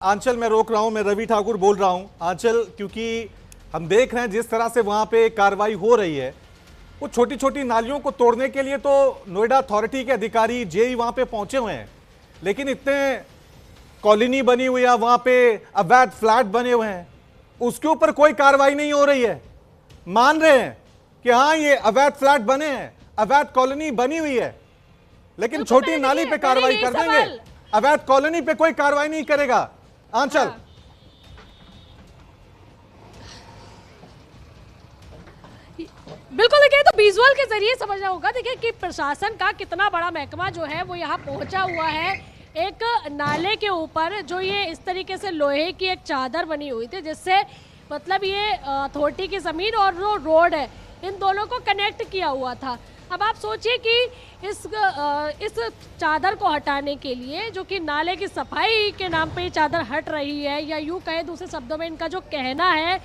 आंचल मैं रोक रहा हूं, मैं रवि ठाकुर बोल रहा हूं। आंचल, क्योंकि हम देख रहे हैं जिस तरह से वहां पे कार्रवाई हो रही है, वो छोटी छोटी नालियों को तोड़ने के लिए तो नोएडा अथॉरिटी के अधिकारी जेई वहां पे पहुंचे हुए हैं, लेकिन इतने कॉलोनी बनी हुई है, वहां पे अवैध फ्लैट बने हुए हैं, उसके ऊपर कोई कार्रवाई नहीं हो रही है। मान रहे हैं कि हाँ ये अवैध फ्लैट बने हैं, अवैध कॉलोनी बनी हुई है, लेकिन छोटी नाली पे कार्रवाई कर देंगे, अवैध कॉलोनी पे कोई कार्रवाई नहीं करेगा। आंचल, बिल्कुल। देखिए, तो विजुअल के जरिए समझना होगा। देखिए कि प्रशासन का कितना बड़ा महकमा जो है वो यहाँ पहुंचा हुआ है। एक नाले के ऊपर जो ये इस तरीके से लोहे की एक चादर बनी हुई थी, जिससे मतलब ये अथॉरिटी की ज़मीन और जो रोड है इन दोनों को कनेक्ट किया हुआ था। अब आप सोचिए कि इस चादर को हटाने के लिए, जो कि नाले की सफाई के नाम पे ये चादर हट रही है, या यूँ कहे दूसरे शब्दों में इनका जो कहना है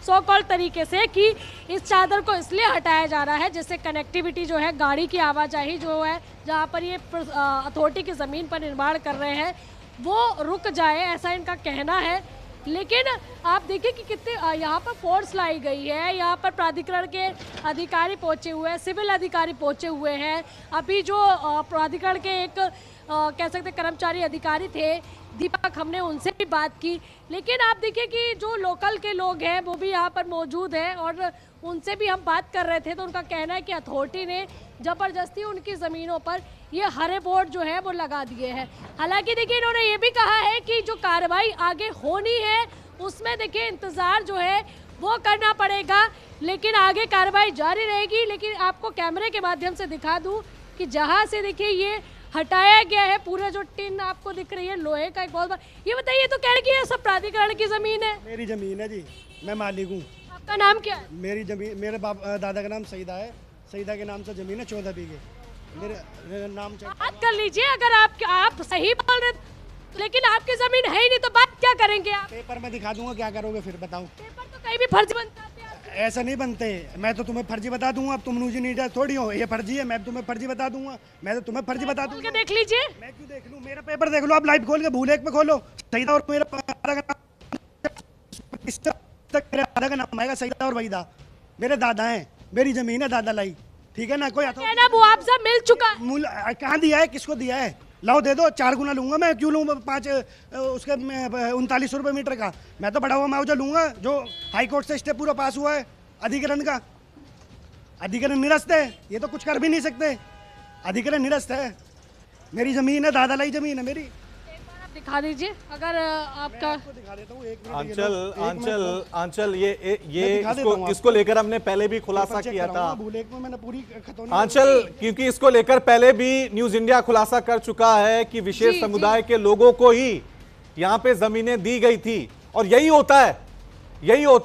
सो कॉल तरीके से कि इस चादर को इसलिए हटाया जा रहा है जिससे कनेक्टिविटी जो है, गाड़ी की आवाजाही जो है जहाँ पर ये अथॉरिटी की ज़मीन पर निर्माण कर रहे हैं वो रुक जाए, ऐसा इनका कहना है। लेकिन आप देखिए कि कितने यहाँ पर फोर्स लाई गई है, यहाँ पर प्राधिकरण के अधिकारी पहुँचे हुए हैं, सिविल अधिकारी पहुँचे हुए हैं। अभी जो प्राधिकरण के एक कह सकते कर्मचारी अधिकारी थे दीपक, हमने उनसे भी बात की। लेकिन आप देखिए कि जो लोकल के लोग हैं वो भी यहाँ पर मौजूद हैं और उनसे भी हम बात कर रहे थे, तो उनका कहना है कि अथॉरिटी ने ज़बरदस्ती उनकी ज़मीनों पर ये हरे बोर्ड जो है वो लगा दिए हैं। हालांकि देखिए इन्होंने ये भी कहा है कि जो कार्रवाई आगे होनी है उसमें देखिए इंतज़ार जो है वो करना पड़ेगा, लेकिन आगे कार्रवाई जारी रहेगी। लेकिन आपको कैमरे के माध्यम से दिखा दूँ कि जहाँ से देखिए ये हटाया गया है, पूरा जो टिन आपको दिख रही है लोहे का एक बहुत बड़ा। ये बताइए, तो कह रहे कि ये सब प्राधिकरण की जमीन है? मेरी जमीन है जी, मैं मालिक हूँ। आपका नाम क्या है? मेरी जमीन, मेरे दादा का नाम सईदा है, सईदा के नाम से जमीन है 14 बीघे मेरे नाम। बात कर लीजिए, अगर आप सही बोल रहे, लेकिन आपकी जमीन है ही नहीं तो बात क्या करेंगे आप? पेपर में दिखा दूंगा, क्या करोगे फिर बताओ? पेपर तो कहीं भी फर्जी बनता है। ऐसा नहीं बनते, मैं तो तुम्हें फर्जी बता दूंगा। अब तुम मुझे नहीं थोड़ी हो, ये फर्जी है, मैं तुम्हें फर्जी बता दूंगा। मैं तो तुम्हें फर्जी बता दूंगा। देख लीजिए। मैं क्यों देख लूं? मेरा पेपर देख लो आप, लाइव खोल के भूले पे खोलो। सईदा और मेरा दादा का नाम आएगा, सईदा और वहीदा मेरे दादा हैं, मेरी जमीन है, दादा लाई, ठीक है ना? कोई मुआवजा मिल चुका है? कहाँ दिया है, किसको दिया है? लाओ दे दो, 4 गुना लूंगा मैं। क्यों लूँ 5 उसके 39 रुपये मीटर का? मैं तो बढ़ा हुआ मुआवजा लूंगा जो हाई कोर्ट से स्टे पूरा पास हुआ है अधिकरण का। अधिकरण निरस्त है, ये तो कुछ कर भी नहीं सकते, अधिकरण निरस्त है। मेरी जमीन है, दादा लाई जमीन है मेरी। दिखा दीजिए अगर आपका। दिखा देता हूँ, 1 मिनट। आंचल ये इसको लेकर हमने पहले भी खुलासा किया था। मैंने पूरी आंचल, क्योंकि इसको लेकर पहले भी न्यूज इंडिया खुलासा कर चुका है कि विशेष समुदाय के लोगों को ही यहाँ पे जमीनें दी गई थी, और यही होता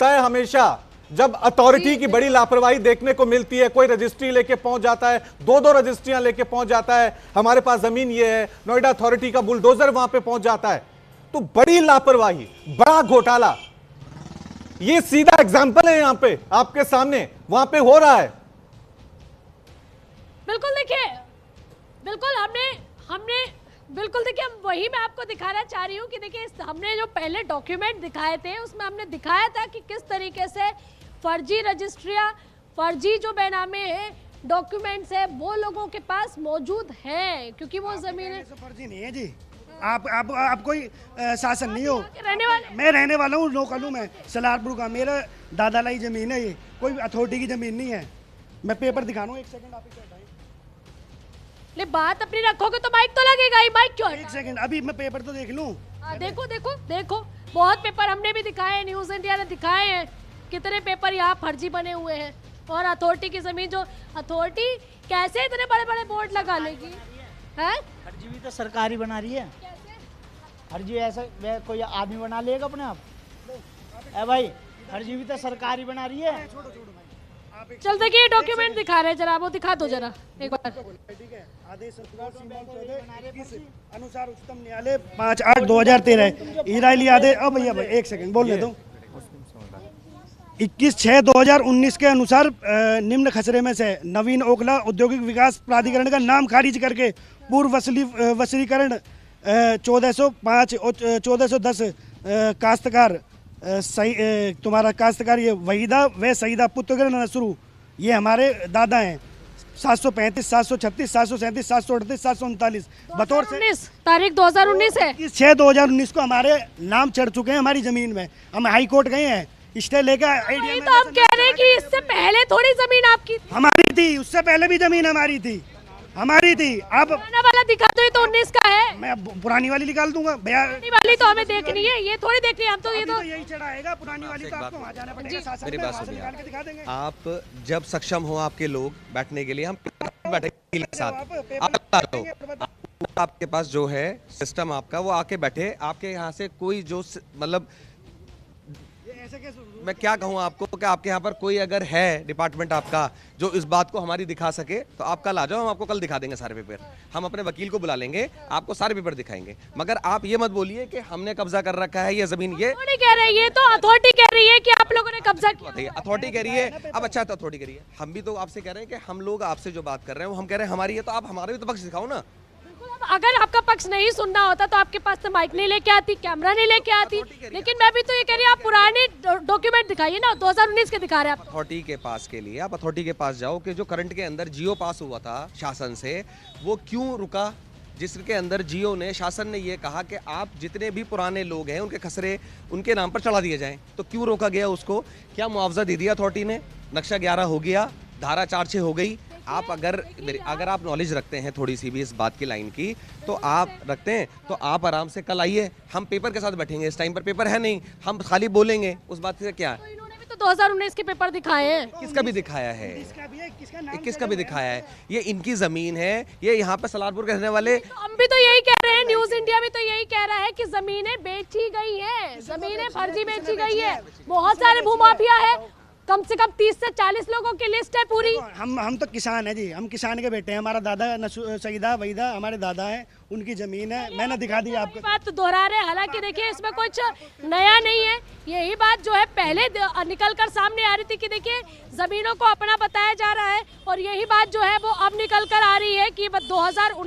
है हमेशा जब अथॉरिटी की बड़ी लापरवाही देखने को मिलती है। कोई रजिस्ट्री लेके पहुंच जाता है, 2-2 रजिस्ट्रियां लेके पहुंच जाता है, हमारे पास जमीन ये है, नोएडा अथॉरिटी का बुलडोजर वहां पे पहुंच जाता है। तो बड़ी लापरवाही, बड़ा घोटाला, ये सीधा एग्जाम्पल है यहाँ पे आपके सामने, वहां पे हो रहा है। बिल्कुल देखिए, बिल्कुल देखिए, हम वही मैं आपको दिखाना चाह रही हूँ कि देखिए हमने जो पहले डॉक्यूमेंट दिखाए थे उसमें हमने दिखाया था कि किस तरीके से फर्जी रजिस्ट्रियाँ, फर्जी जो बेनामे है डॉक्यूमेंट्स है वो लोगों के पास मौजूद हैं, क्योंकि वो जमीन फर्जी नहीं है जी। आप कोई शासन नहीं हो। रहने वाले, मैं रहने वाला हूँ, लोकल हूँ मैं, सलारपुर का। मेरा दादा लाई जमीन है, ये कोई अथॉरिटी की जमीन नहीं है। मैं पेपर दिखा रहा हूँ, 1 सेकंड आप इसे हटाइए। ले बात अपनी रखोगे तो माइक तो लगेगा ही, माइक क्यों? 1 सेकंड, अभी मैं पेपर तो देख लूँ। देखो बहुत पेपर हमने भी दिखाए हैं, न्यूज इंडिया ने दिखाए हैं, कितने पेपर यहाँ फर्जी बने हुए हैं। और अथॉरिटी की जमीन, जो अथॉरिटी कैसे इतने बड़े बड़े बोर्ड लगा लेगी? है फर्जी भी तो सरकारी बना रही है। फर्जी ऐसा कोई आदमी बना लेगा अपने आप? ए भाई, फर्जी भी तो सरकारी बना रही है। चल देखिए डॉक्यूमेंट दिखा रहे हैं, जरा वो दिखा दो जरा एक बार। ठीक है, आदेश अनुसार उच्चतम न्यायालय 5/8/2013 इजरायली आदेश। अब भैया 1 सेकंड बोलने दो। 21/6/2019 के अनुसार निम्न खसरे में से नवीन ओखला औद्योगिक विकास प्राधिकरण का नाम खारिज करके पूर्व वसूलीकरण 1405 और 1410 काश्तकार तुम्हारा काश्तकार ये वहीदा व सईदा पुत्र नसरू, ये हमारे दादा हैं। 735, 736, 737, 738, 739 बतौर से 2019 तारीख 2019 है। 6/2019 को हमारे नाम चढ़ चुके हैं हमारी जमीन में। हम हाई कोर्ट गए हैं, स्टे लेकर वही तो हम कह रहे हैं कि इससे पहले थोड़ी जमीन आपकी थी। हमारी थी, उससे पहले भी जमीन हमारी थी। अब पुराना वाला दिखा दो, ये तो 19 का है। मैं पुरानी वाली निकाल दूंगा भैया। पुरानी वाली तो हमें देखनी है, ये थोड़ी देखनी है हम तो। ये अभी तो तो यही चढ़ाएगा, पुरानी वाली तो आपको वहाँ जाना पड़ेगा। साथ मेरी में बात वहाँ से सुनिए निकाल के दिखा देंगे। आप जब सक्षम हो आपके लोग बैठने के लिए, हम बैठे के साथ आप पेपर आप आ जाओ। देंगे, आपके पास जो है सिस्टम आपका, वो आके बैठे। आपके यहाँ से कोई जो मतलब ये ऐसे कैसे मैं क्या कहूँ आपको कि आपके यहाँ पर कोई अगर है डिपार्टमेंट आपका जो इस बात को हमारी दिखा सके, तो आप कल आ जाओ, हम आपको कल दिखा देंगे सारे पेपर। हम अपने वकील को बुला लेंगे, आपको सारे पेपर दिखाएंगे। मगर आप ये मत बोलिए कि हमने कब्जा कर रखा है ये जमीन। ये थोड़ी कह रही है, तो अथॉरिटी कह रही है कि आप लोगों ने कब्जा किया। अथॉरिटी कह रही है। अब अच्छा, तो अथॉरिटी कह रही है, हम भी तो आपसे कह रहे हैं कि हम लोग आपसे जो बात कर रहे हैं वो हम कह रहे हैं हमारी है, तो आप हमारे भी तो पक्ष दिखाओ ना। बिल्कुल, अब अगर आपका पक्ष नहीं सुनना होता तो आपके पास तो माइक नहीं लेके आती, कैमरा नहीं लेके आती। लेकिन मैं भी तो ये कह रही हूँ, आप पुराने डॉक्यूमेंट दिखाइए ना, 2019 के दिखा रहे हैं आप। अथॉरिटी के पास के लिए आप अथॉरिटी के पास जाओ कि जो करंट के अंदर जियो पास हुआ था शासन से, वो क्यों रुका। जिसके अंदर जियो ने, शासन ने ये कहा कि आप जितने भी पुराने लोग हैं उनके खसरे उनके नाम पर चढ़ा दिए जाएं, तो क्यों रोका गया उसको? क्या मुआवजा दे दिया अथॉरिटी ने? नक्शा 11 हो गया, धारा 4/6 हो गई। आप अगर आप नॉलेज रखते हैं थोड़ी सी भी इस बात की लाइन की, तो आप रखते हैं तो आप आराम से कल आइए, हम पेपर के साथ बैठेंगे। इस टाइम पर पेपर है नहीं, हम खाली बोलेंगे, उस बात से क्या है। तो इन्होंने भी तो 2019 के पेपर दिखाए हैं। किसका भी दिखाया है, इसका भी है, किसका नाम किसका भी दिखाया है। ये इनकी जमीन है, ये यहाँ पे सलारपुर के रहने वाले। तो हम भी तो यही कह रहे हैं, न्यूज इंडिया भी तो यही कह रहा है कि जमीनें बेची गई हैं, जमीनें फर्जी बेची गई है। बहुत सारे भूमाफिया है, कम से कम 30 से 40 लोगों की लिस्ट है पूरी। हम तो किसान है जी, हम किसान के बेटे हैं। हमारा दादा सईदा वहीदा हमारे दादा है, उनकी जमीन है। मैंने दिखा दी आपको। बात तो दोहरा रहे हैं, हालांकि देखिए इसमें कुछ नया नहीं है। यही बात जो है पहले निकल कर सामने आ रही थी कि देखिए जमीनों को अपना बताया जा रहा है, और यही बात जो है वो अब निकल कर आ रही है कि 2019